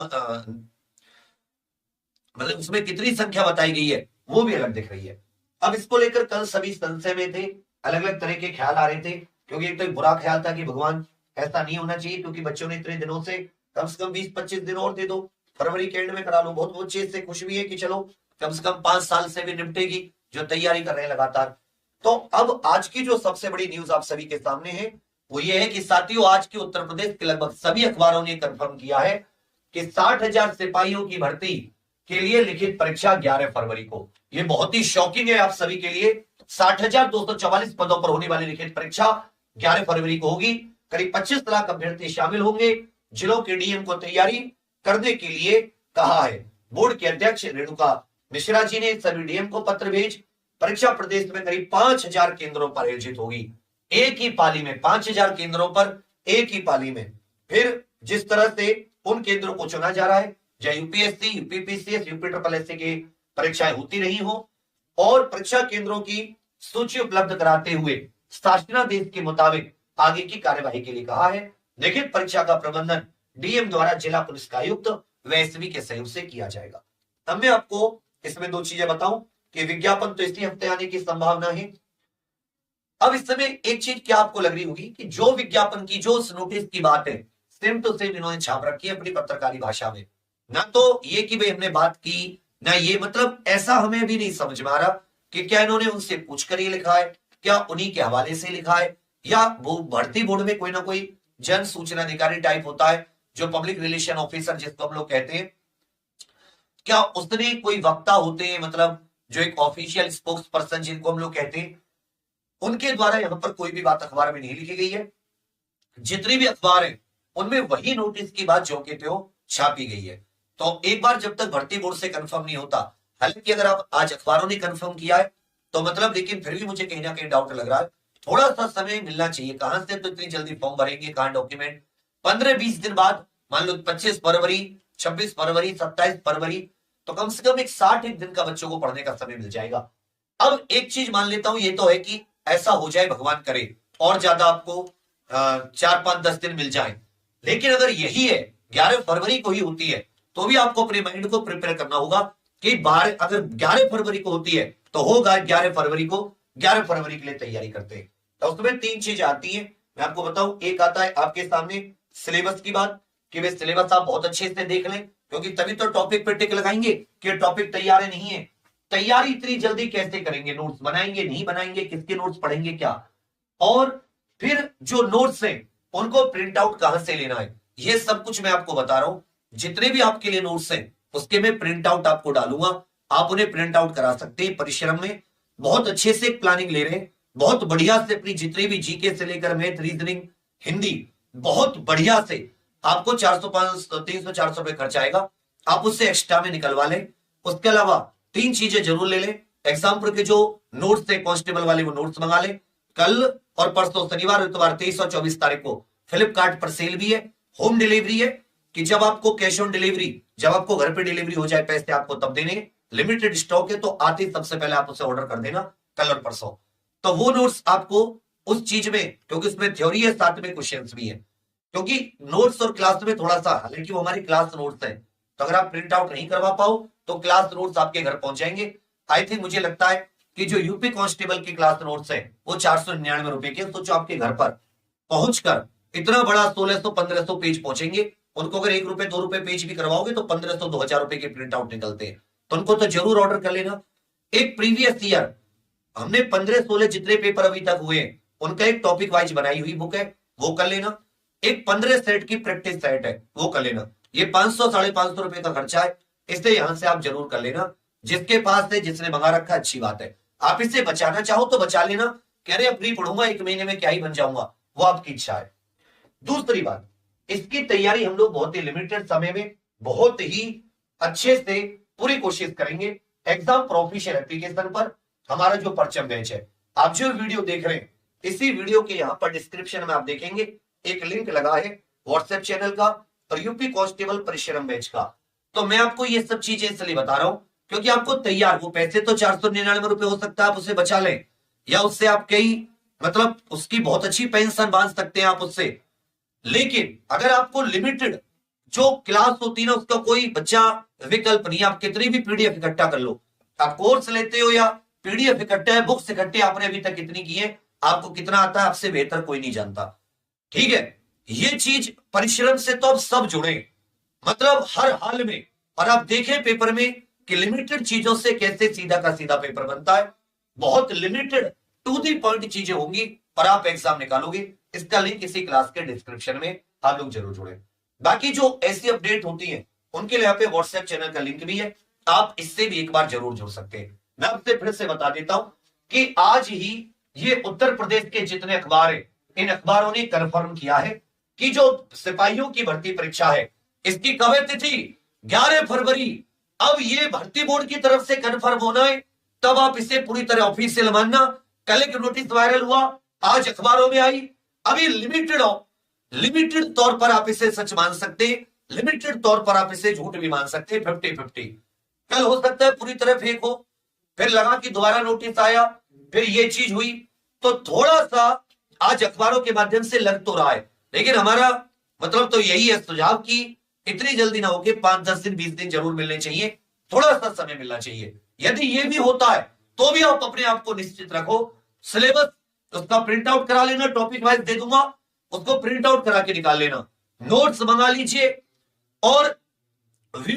मतलब उसमें कितनी संख्या बताई गई है वो भी अलग दिख रही है। अब इसको लेकर कल सभी संशय में थे, अलग अलग तरह के ख्याल आ रहे थे, क्योंकि एक तो एक बुरा ख्याल था कि भगवान ऐसा नहीं होना चाहिए, क्योंकि बच्चों ने इतने दिनों से कम 20-25 दिन और दे दो, फरवरी के एंड में करा लो। बहुत बहुत चीज से खुश भी है कि चलो कम से कम 5 साल से भी निपटेगी, जो तैयारी कर रहे हैं लगातार। तो अब आज की जो सबसे बड़ी न्यूज आप सभी के सामने है वो ये है कि साथियों, आज के उत्तर प्रदेश के लगभग सभी अखबारों ने कंफर्म किया है कि 60,000 सिपाहियों की भर्ती के लिए लिखित परीक्षा 11 फरवरी को। ये बहुत ही शॉकिंग है आप सभी के लिए। 60,244 पदों पर होने वाली लिखित परीक्षा 11 फरवरी को होगी। करीब 25 लाख अभ्यर्थी शामिल होंगे। जिलों के डीएम को तैयारी करने के लिए कहा है। बोर्ड के अध्यक्ष रेणुका मिश्रा जी ने सभी डीएम को पत्र भेज परीक्षा प्रदेश में करीब 5,000 केंद्रों पर आयोजित होगी, एक ही पाली में। 5,000 केंद्रों पर एक ही पाली में। फिर जिस तरह से उन केंद्रों को चुना जा रहा है, चाहे UPSC, UPPCS, UP triple SC की परीक्षाएं होती रही हो, और परीक्षा केंद्रों की सूची उपलब्ध कराते हुए शासनादेश के मुताबिक आगे की कार्यवाही के लिए कहा है। लिखित परीक्षा का प्रबंधन डीएम द्वारा जिला पुलिस का आयुक्त व एसपी के सहयोग से किया जाएगा। अब मैं आपको इसमें दो चीजें बताऊं कि विज्ञापन तो इसी हफ्ते आने की संभावना है। अब इस समय एक चीज क्या आपको लग रही होगी कि जो विज्ञापन की, जो उस नोटिस की बात है, सेम टू सेम इन्होंने छाप रखी है अपनी पत्रकारी भाषा में। ना तो ये कि भाई हमने बात की, ना ये, मतलब ऐसा हमें भी नहीं समझ में आ रहा कि क्या इन्होंने उनसे पूछकर ये लिखा है, क्या उन्हीं के हवाले से लिखा है, या वो भर्ती बोर्ड में कोई ना कोई जन सूचना अधिकारी टाइप होता है, जो पब्लिक रिलेशन ऑफिसर जिसको हम लोग कहते हैं, क्या उसने कोई वक्ता होते हैं, मतलब जो एक ऑफिशियल स्पोक्स पर्सन जिनको हम लोग कहते हैं, उनके द्वारा यहां पर कोई भी बात अखबार में नहीं लिखी गई है। जितनी भी अखबार है उनमें वही नोटिस की बात जो के त्यों छापी गई है। तो एक बार जब तक भर्ती बोर्ड से कंफर्म नहीं होता, हालांकि अगर आप आज अखबारों ने कंफर्म किया है तो मतलब, लेकिन फिर भी मुझे कहीं ना कहीं डाउट लग रहा है। थोड़ा सा समय मिलना चाहिए। कहां से तो इतनी जल्दी फॉर्म भरेंगे, कहां डॉक्यूमेंट? 15-20 दिन बाद, मान लो 25 फरवरी, 26 फरवरी, 27 फरवरी, तो कम से कम एक 60 दिन का बच्चों को पढ़ने का समय मिल जाएगा। अब एक चीज मान लेता हूं, ये तो है कि ऐसा हो जाए, भगवान करे, और ज्यादा आपको 4-5-10 दिन मिल जाए। लेकिन अगर यही है 11 फरवरी को ही होती है, तो भी आपको अपने माइंड को प्रिपेयर करना होगा कि 12, अगर 11 फरवरी को होती है तो होगा 11 फरवरी को। 11 फरवरी के लिए तैयारी करते हैं। तो उसमें 3 चीजें आती हैं, मैं आपको बताऊं। एक आता है आपके सामने सिलेबस की बात, कि वे सिलेबस आप बहुत अच्छे से देख लें, क्योंकि तभी तो टॉपिक पे टिक लगाएंगे कि टॉपिक तैयार है नहीं है। तैयारी इतनी जल्दी कैसे करेंगे? नोट्स बनाएंगे, नहीं बनाएंगे, किसके नोट्स पढ़ेंगे, क्या? और फिर जो नोट्स हैं उनको प्रिंट आउट कहां से लेना है, ये सब कुछ मैं आपको बता रहा हूं। जितने भी आपके लिए नोट्स हैं उसके मैं प्रिंट आउट आपको डालूंगा, आप उन्हें प्रिंट आउट करा सकते हैं। परिश्रम में बहुत अच्छे से प्लानिंग ले रहे हैं, बहुत बढ़िया से अपनी जितनी भी जीके से लेकर मैथ, रीजनिंग, हिंदी, बहुत बढ़िया से आपको 400, 500, 300, 400 रुपए खर्च आएगा, आप उससे एक्स्ट्रा में निकलवा लें। उसके अलावा 3 चीजें जरूर ले लें। एग्जाम्पल के जो नोट्स थे कांस्टेबल वाले, वो नोट्स मंगा लें। कल और परसों, शनिवार इतवार 23 और 24 तारीख को फ्लिपकार्ट पर सेल भी है, होम डिलीवरी है, कि जब आपको कैश ऑन डिलीवरी, जब आपको घर पे डिलीवरी हो जाए, पैसे आपको तब देने। लिमिटेड स्टॉक है, तो आते ही सबसे पहले आप उसे ऑर्डर कर देना, कल और परसों। तो वो नोट्स आपको उस चीज में, क्योंकि उसमें थ्योरी है, साथ में क्वेश्चंस भी है। क्योंकि नोट्स और क्लास में थोड़ा सा, हालांकि वो हमारी क्लास नोट्स है, तो अगर आप प्रिंट आउट नहीं करवा पाओ तो क्लास नोट्स आपके घर पहुंच जाएंगे। आई थिंक, मुझे लगता है कि जो यूपी कांस्टेबल की क्लास नोट्स है वो 499 रुपए के। सोचो आपके घर पर पहुंचकर इतना बड़ा 1600-1500 पेज पहुंचेंगे। उनको अगर 1 रुपए 2 रुपए पेज भी करवाओगे तो 1500-2000 रुपए के प्रिंट आउट निकलते हैं। तो उनको तो जरूर ऑर्डर कर लेना। एक प्रीवियस ईयर हमने 15-16 जितने पेपर अभी तक हुए उनका एक टॉपिक वाइज बनाई हुई बुक है, वो कर लेना। एक 15 सेट की प्रैक्टिस सेट है, वो कर लेना। ये 500-550 रुपए का खर्चा है, इसलिए यहां से आप जरूर कर लेना। जिसके पास है, जिसने मंगा रखा, अच्छी बात है। आप इसे बचाना चाहो तो बचा लेना, कह रहे अपनी पढ़ूंगा 1 महीने में क्या ही बन जाऊंगा, वो आपकी इच्छा है। दूसरी बात, इसकी तैयारी हम लोग बहुत ही लिमिटेड समय में बहुत ही अच्छे से पूरी कोशिश करेंगे। एग्जाम प्रोफिशिएंट एप्लीकेशन पर हमारा जो परचम बैच है, आप जो वीडियो देख रहे हैं, इसी वीडियो के यहां पर डिस्क्रिप्शन में आप देखेंगे एक लिंक लगा है व्हाट्सएप चैनल का और यूपी कांस्टेबल परिश्रम बैच का। तो मैं आपको ये सब चीजें इसलिए बता रहा हूं क्योंकि आपको तैयार, वो पैसे तो 499 रुपए हो सकता है, आप उसे बचा लें, या उससे आप कई, मतलब उसकी बहुत अच्छी पेंशन बांध सकते हैं आप उससे। लेकिन अगर आपको लिमिटेड जो क्लास होती है ना उसका कोई बच्चा विकल्प नहीं। आप कितनी भी पीडीएफ इकट्ठा कर लो, आप कोर्स लेते हो या पीडीएफ इकट्ठा है, बुक्स इकट्ठे आपने अभी तक कितनी की है, आपको कितना आता है आपसे बेहतर कोई नहीं जानता। ठीक है, ये चीज परिश्रम से तो अब सब जुड़े, मतलब हर हाल में। और आप देखें पेपर में कि लिमिटेड चीजों से कैसे सीधा का सीधा पेपर बनता है, बहुत लिमिटेड टू दी पॉइंट चीजें होंगी और आप एग्जाम निकालोगे। इसका लिंक इसी क्लास के डिस्क्रिप्शन में आप लोग जरूर जुड़े। बाकी जो ऐसी अपडेट होती है उनके लिए यहाँ पे व्हाट्सएप चैनल का लिंक भी है, आप इससे भी एक बार जरूर जुड़ सकते हैं। मैं आपसे फिर से बता देता हूं कि आज ही ये उत्तर प्रदेश के जितने अखबार हैं, इन अखबारों ने कंफर्म किया है कि जो सिपाहियों की भर्ती परीक्षा है इसकी कब है तिथि, 11 फरवरी। अब ये भर्ती बोर्ड की तरफ से कंफर्म होना है, तब आप इसे पूरी तरह ऑफिशियल मानना। कल एक नोटिस वायरल हुआ, आज अखबारों में आई, अभी लिमिटेड तौर पर आप इसे सच मान सकते, लिमिटेड तौर पर आप इसे झूठ भी मान सकते, 50-50। कल हो सकता है पूरी तरह फेक हो, फिर लगा कि दोबारा नोटिस आया, फिर ये चीज हुई, तो थोड़ा सा आज अखबारों के माध्यम से लग तो रहा है। लेकिन हमारा मतलब तो यही है सुझाव की इतनी जल्दी ना हो कि 5-10 दिन 20 दिन जरूर मिलने चाहिए, थोड़ा सा समय मिलना चाहिए। यदि ये भी होता है तो भी आप अपने आप को निश्चित रखो, सिलेबस उसका प्रिंट आउट करा लेना, टॉपिक वाइज दे दूंगा, उसको प्रिंट आउट करा के निकाल लेना, नोट्स मंगा लीजिए और वीडियो